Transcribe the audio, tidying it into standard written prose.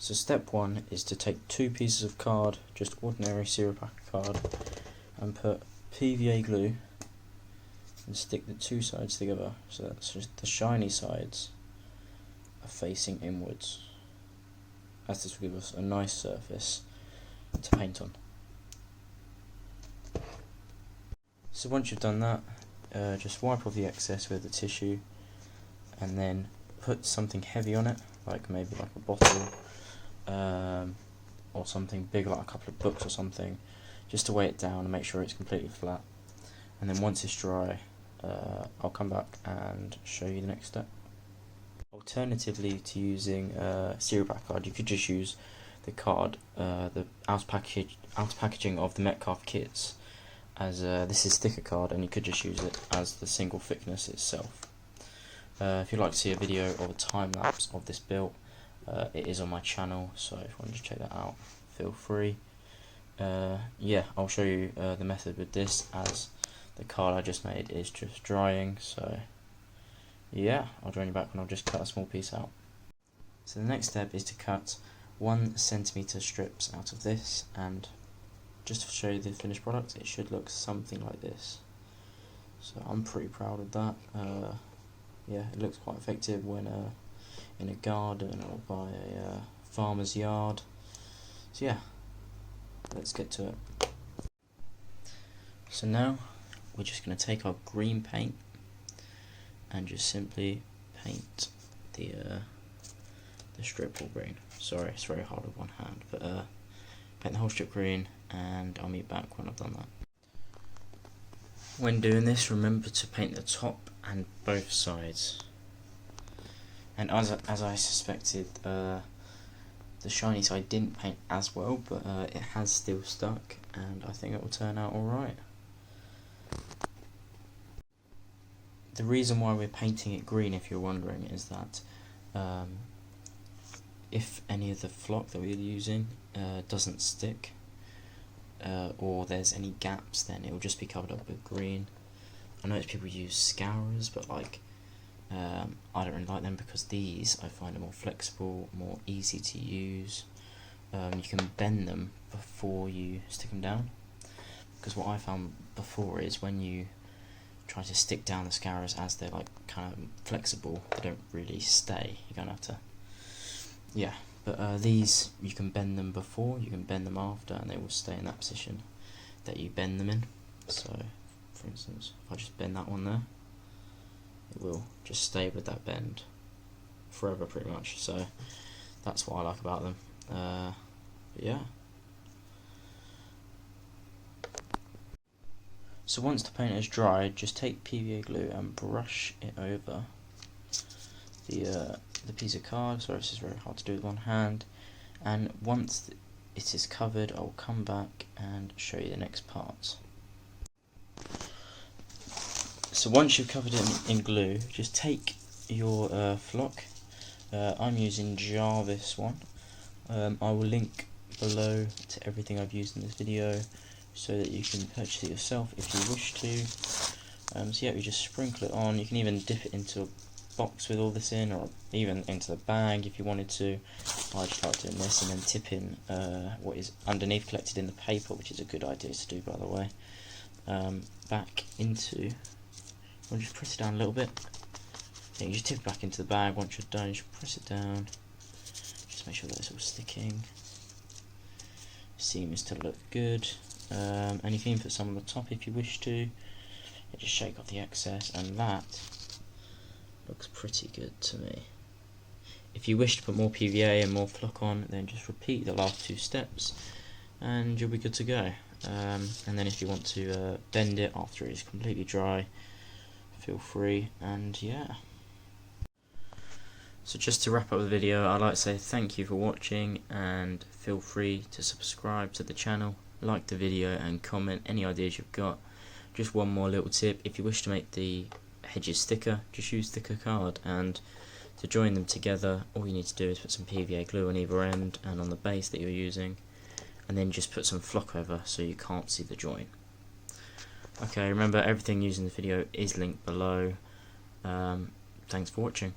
So step one is to take 2 pieces of card, just ordinary serial pack card, and put PVA glue and stick the 2 sides together, so that's just the shiny sides are facing inwards, as this will give us a nice surface to paint on. So once you've done that, just wipe off the excess with the tissue and then put something heavy on it, like maybe like a bottle or something big like a couple of books or something, just to weigh it down and make sure it's completely flat. And then once it's dry, I'll come back and show you the next step. Alternatively to using serial pack card, you could just use the card, the outer packaging of the Metcalf kits, as this is sticker card, and you could just use it as the single thickness itself. If you'd like to see a video of a time lapse of this build, it is on my channel, so if you want to check that out, feel free. Yeah, I'll show you the method with this, as the card I just made is just drying. So yeah, I'll join you back when I've just cut a small piece out. So the next step is to cut 1 centimeter strips out of this, and just to show you the finished product, it should look something like this. So I'm pretty proud of that. Yeah, it looks quite effective when in a garden or by a farmer's yard. So yeah, let's get to it. So now we're just going to take our green paint and just simply paint the strip all green. Sorry, it's very hard with one hand, but paint the whole strip green, and I'll meet back when I've done that. When doing this, remember to paint the top and both sides. And as I suspected, the shiny side didn't paint as well, but it has still stuck, and I think it will turn out alright. The reason why we're painting it green, if you're wondering, is that if any of the flock that we're using doesn't stick, or there's any gaps, then it will just be covered up with green. I know people use scourers, but like I don't really like them, because these I find are more flexible, more easy to use. You can bend them before you stick them down, because what I found before is when you try to stick down the scourers, as they're like kind of flexible, they don't really stay. You're gonna have to, yeah. But these, you can bend them before, you can bend them after, and they will stay in that position that you bend them in. So, for instance, if I just bend that one there, it will just stay with that bend forever, pretty much. So that's what I like about them. But yeah. So once the paint is dried, just take PVA glue and brush it over the piece of card. Sorry, this is very hard to do with one hand. And once it is covered, I'll come back and show you the next part. So once you've covered it in glue, just take your flock. I'm using Jarvis one. I will link below to everything I've used in this video, so that you can purchase it yourself if you wish to. So yeah, you just sprinkle it on. You can even dip it into a box with all this in, or even into the bag if you wanted to. I just like doing this, and then tip in what is underneath collected in the paper, which is a good idea to do, by the way, back into. I'll just press it down a little bit. Yeah, you just tip it back into the bag. Once you're done, you just press it down. Just make sure that it's all sticking. Seems to look good. And you can even put some on the top if you wish to. Yeah, just shake off the excess, and that looks pretty good to me. If you wish to put more PVA and more flock on, then just repeat the last 2 steps and you'll be good to go. And then if you want to bend it after it is completely dry, feel free, and yeah. So just to wrap up the video, I'd like to say thank you for watching, and feel free to subscribe to the channel, like the video, and comment any ideas you've got. Just one more little tip: if you wish to make the Hedges sticker, just use sticker card, and to join them together, all you need to do is put some PVA glue on either end and on the base that you're using, and then just put some flock over so you can't see the join. Okay, remember, everything used in the video is linked below. Thanks for watching.